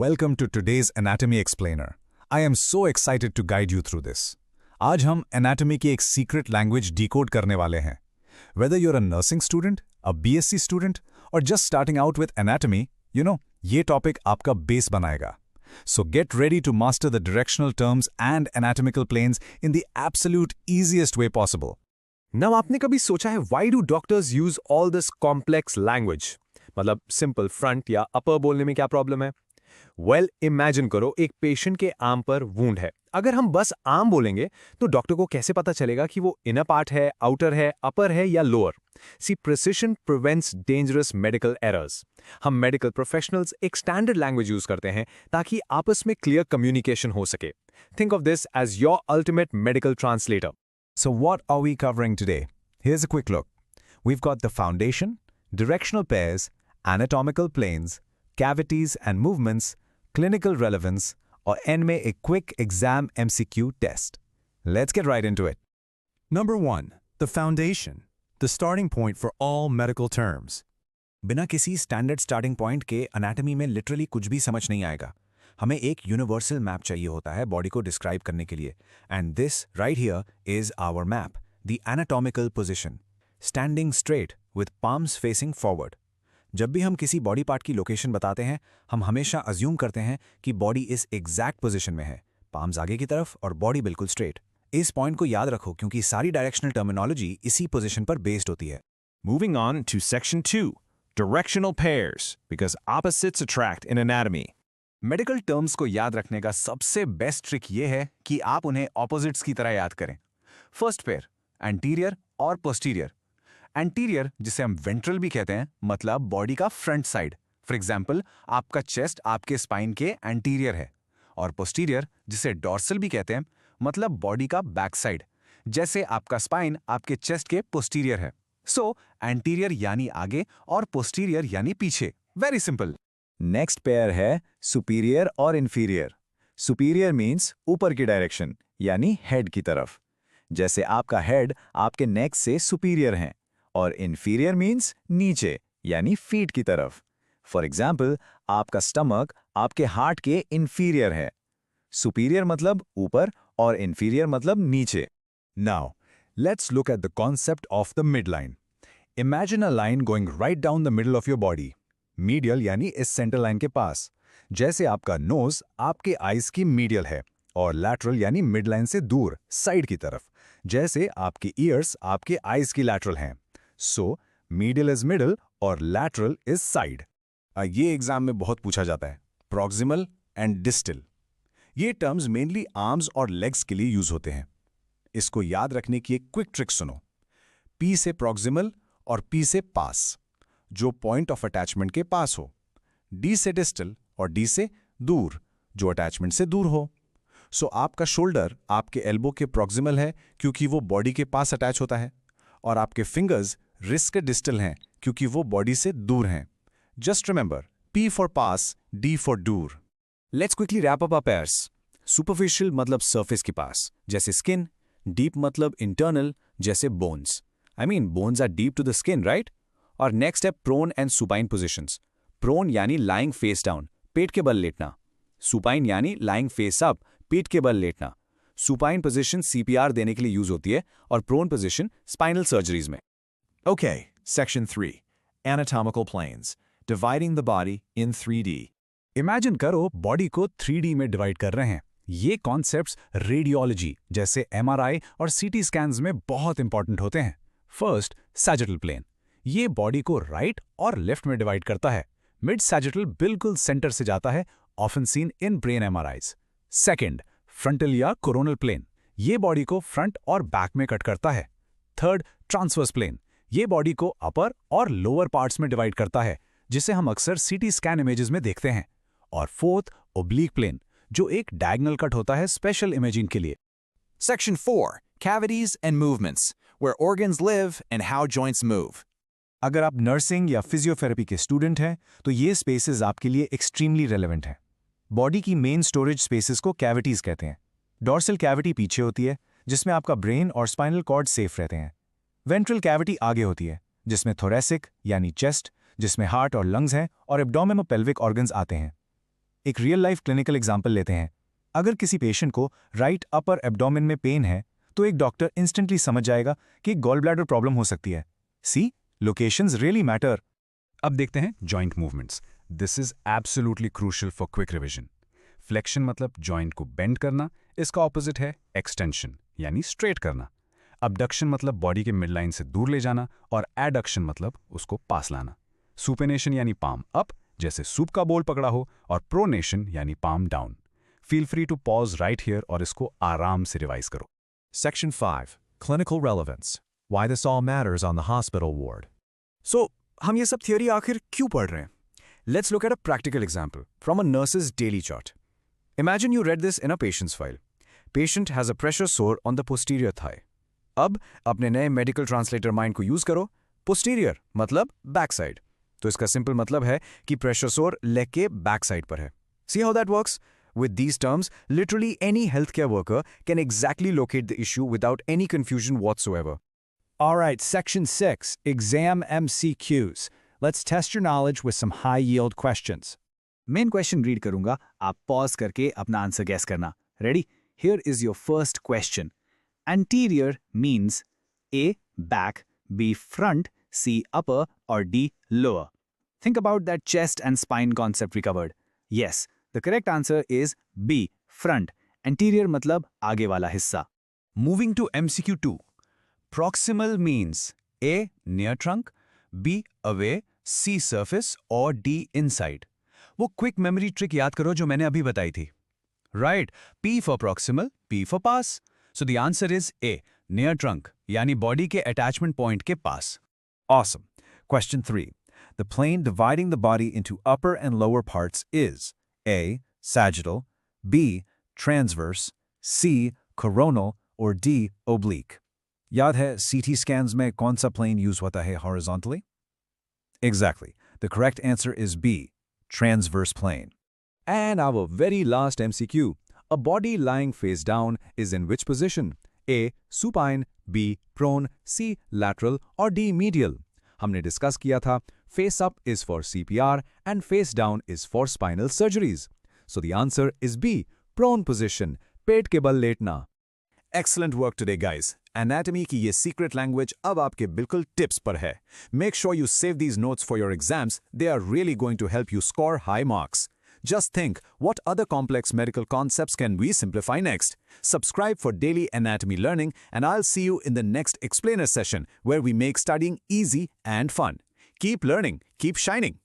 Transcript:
Welcome to today's Anatomy Explainer. I am so excited to guide you through this. आज हम anatomy की एक secret language decode करने वाले हैं. Whether you're a nursing student, a BSc student, or just starting out with anatomy, ये topic आपका base बनाएगा. So get ready to master the directional terms and anatomical planes in the absolute easiest way possible. Now आपने कभी सोचा है why do doctors use all this complex language? मतलब simple front या upper बोलने में क्या problem है? Well, imagine करो एक पेशेंट के आर्म पर वूंड है. अगर हम बस आर्म बोलेंगे तो डॉक्टर को कैसे पता चलेगा कि वो इनर पार्ट है, आउटर है, अपर है या lower? See precision prevents dangerous medical errors. हम मेडिकल प्रोफेशनल्स एक स्टैंडर्ड लैंग्वेज यूज करते हैं ताकि आपस में क्लियर कम्युनिकेशन हो सके. Think of this as your ultimate medical translator. So what are we covering today? Here's a quick look. We've got the foundation, directional pairs, anatomical planes, cavities and movements, clinical relevance, or end में a quick exam MCQ test. Let's get right into it. Number 1. The foundation, the starting point for all medical terms. बिना किसी standard starting point के anatomy में literally कुछ भी समझ नहीं आएगा. हमें एक यूनिवर्सल मैप चाहिए होता है बॉडी को डिस्क्राइब करने के लिए. And this right here is our map, the anatomical position. Standing straight with palms facing forward. जब भी हम किसी बॉडी पार्ट की लोकेशन बताते हैं, हम हमेशा अज्यूम करते हैं कि बॉडी इस एग्जैक्ट पोजीशन में है, पाम्स आगे की तरफ और बॉडी बिल्कुल स्ट्रेट. इस पॉइंट को याद रखो क्योंकि सारी डायरेक्शनल टर्मिनोलॉजी इसी पोजीशन पर बेस्ड होती है. Moving on to section 2, directional pairs, because opposites attract in anatomy. Medical terms को याद रखने का सबसे बेस्ट ट्रिक ये है कि आप उन्हें ऑपोजिट्स की तरह याद करें. फर्स्ट पेयर एंटीरियर और पोस्टीरियर. एंटीरियर जिसे हम वेंट्रल भी कहते हैं, मतलब बॉडी का फ्रंट साइड. फॉर एग्जाम्पल, आपका चेस्ट आपके स्पाइन के एंटीरियर है. और पोस्टीरियर जिसे डॉर्सल भी कहते हैं, मतलब बॉडी का बैक साइड, जैसे आपका स्पाइन आपके चेस्ट के पोस्टीरियर है. सो एंटीरियर यानी आगे और पोस्टीरियर यानी पीछे. Very simple. नेक्स्ट पेयर है सुपीरियर और इन्फीरियर. सुपीरियर मीन्स ऊपर की डायरेक्शन यानी हेड की तरफ, जैसे आपका हेड आपके नेक से सुपीरियर है. और इन्फीरियर मीन्स नीचे यानी फीट की तरफ. फॉर एग्जाम्पल, आपका स्टमक आपके हार्ट के इन्फीरियर है. सुपीरियर मतलब ऊपर और इन्फीरियर मतलब नीचे. Now let's look at the concept of the mid line. Imagine a line going write down the middle of your body. Medial यानी इस सेंटर लाइन के पास, जैसे आपका नोज आपके आईज की मीडियल है, और लैटरल यानी मिड लाइन से दूर साइड की तरफ, जैसे आपके ईयर्स आपके आईज की लैटरल हैं. सो मीडियल इज मिडल और लैटरल इज साइड. ये एग्जाम में बहुत पूछा जाता है. प्रॉक्सिमल एंड डिस्टल, ये टर्म्स मेनली आर्म्स और लेग्स के लिए यूज होते हैं. इसको याद रखने की एक क्विक ट्रिक सुनो. पी से प्रॉक्सिमल और पी से पास, जो पॉइंट ऑफ अटैचमेंट के पास हो. डी से डिस्टल और डी से दूर, जो अटैचमेंट से दूर हो. सो आपका शोल्डर आपके एल्बो के प्रॉक्सिमल है क्योंकि वो बॉडी के पास अटैच होता है, और आपके फिंगर्स रिस्ट के डिस्टल हैं क्योंकि वो बॉडी से दूर हैं. जस्ट रिमेंबर, P फॉर पास, D फॉर दूर. Let's quickly wrap up our pairs. Superficial मतलब सरफेस के पास, जैसे स्किन. डीप मतलब इंटरनल, जैसे bones. I mean bones are deep to the skin, right? और नेक्स्ट है prone and supine positions. Prone यानी लाइंग फेस डाउन, पेट के बल लेटना. सुपाइन यानी लाइंग फेस अप, पीठ के बल लेटना. सुपाइन पोजिशन CPR देने के लिए यूज होती है और प्रोन पोजिशन स्पाइनल सर्जरीज में. Okay, section 3. Anatomical planes, dividing the body in 3D. Imagine करो बॉडी को 3D में डिवाइड कर रहे हैं. ये कॉन्सेप्ट्स रेडियोलॉजी जैसे MRI और CT स्कैन्स में बहुत इंपॉर्टेंट होते हैं. First, sagittal plane. ये बॉडी को राइट और लेफ्ट में डिवाइड करता है. मिड सैजिटल बिल्कुल सेंटर से जाता है, often seen in brain MRIs. Second, frontal या कोरोनल प्लेन. ये बॉडी को फ्रंट और बैक में कट करता है. Third, transverse plane. ये बॉडी को अपर और लोअर पार्ट्स में डिवाइड करता है, जिसे हम अक्सर CT स्कैन इमेजेस में देखते हैं. और फोर्थ, ओब्लीक प्लेन, जो एक डायगोनल कट होता है स्पेशल इमेजिंग के लिए. Section 4. Cavities and movements, where organs live and how joints move. अगर आप नर्सिंग या फिजियोथेरेपी के स्टूडेंट हैं तो ये स्पेसेस आपके लिए एक्सट्रीमली रेलेवेंट हैं. बॉडी की मेन स्टोरेज स्पेसेस को कैविटीज कहते हैं. डॉर्सल कैविटी पीछे होती है, जिसमें आपका ब्रेन और स्पाइनल कॉर्ड सेफ रहते हैं. वेंट्रल कैविटी आगे होती है, जिसमें थोरेसिक यानी चेस्ट, जिसमें हार्ट और लंग्स हैं, और एब्डोमेन और पेल्विक ऑर्गन्स आते हैं. एक रियल लाइफ क्लिनिकल एग्जाम्पल लेते हैं। अगर किसी पेशेंट को राइट अपर एब्डोमेन में पेन है तो एक डॉक्टर इंस्टेंटली समझ जाएगा कि गॉल ब्लैडर प्रॉब्लम हो सकती है। सी, लोकेशंस रियली मैटर। अब देखते हैं joint movements. This is absolutely crucial for quick revision. Flexion मतलब जॉइंट को बेंड करना, इसका ऑपोजिट है एक्सटेंशन यानी स्ट्रेट करना। अबडक्शन मतलब बॉडी के मिड लाइन से दूर ले जाना और एडक्शन मतलब उसको पास लाना। सुपेनेशन यानी पाम अप जैसे सूप का बोल पकड़ा हो, और प्रोनेशन यानी palm down. Feel free to pause right here और इसको आराम से रिवाइज करो। Section 5. Clinical relevance. Why this all matters on the hospital ward. सो हम ये सब थियोरी आखिर क्यों पढ़ रहे हैं? Let's look at a practical example from a nurses daily chart. Imagine you read this in a patients file. Patient has a pressure सोर on the posterior Thai. अब अपने नए मेडिकल ट्रांसलेटर माइंड को यूज करो। Posterior मतलब back side, तो इसका simple मतलब है कि प्रेशर सोर लेग के बैक साइड पर है। See how that works? With these terms, literally any healthcare worker can exactly locate the issue without any confusion whatsoever. All right, Section 6. Exam MCQs. Let's test your knowledge with some high-yield questions. Main question read करूंगा, आप pause करके अपना answer gas करना। Ready? Here is your first question. Anterior means A back, B front, C upper or D lower. Think about that chest and spine concept we covered. Yes, the correct answer is B front. Anterior मतलब आगे वाला हिस्सा। Moving to MCQ 2. Proximal means A. Near trunk, B. Away, C. Surface or D. Inside. वो quick memory trick याद करो जो मैंने अभी बताई थी। Right, P for proximal, P for pass. So the answer is A. Near trunk, यानी body के अटैचमेंट पॉइंट के पास। Awesome. Question 3. The plane dividing the body into upper and lower parts is A. Sagittal, B. Transverse, C. Coronal, or D. Oblique. याद है CT scans में कौन सा plane use होता है horizontally? Exactly. The correct answer is B. Transverse plane. And our very last MCQ. A body lying face down is in which position? A. Supine, B. Prone, C. Lateral or D. Medial. हमने discuss किया था face up is for CPR and face down is for spinal surgeries. So the answer is B. Prone position. पेट के बल लेटना। Excellent work today, guys. Anatomy की ये secret language अब आपके बिल्कुल tips पर है. Make sure you save these notes for your exams. They are really going to help you score high marks. Just think, what other complex medical concepts can we simplify next? Subscribe for daily anatomy learning, and I'll see you in the next explainer session where we make studying easy and fun. Keep learning, keep shining.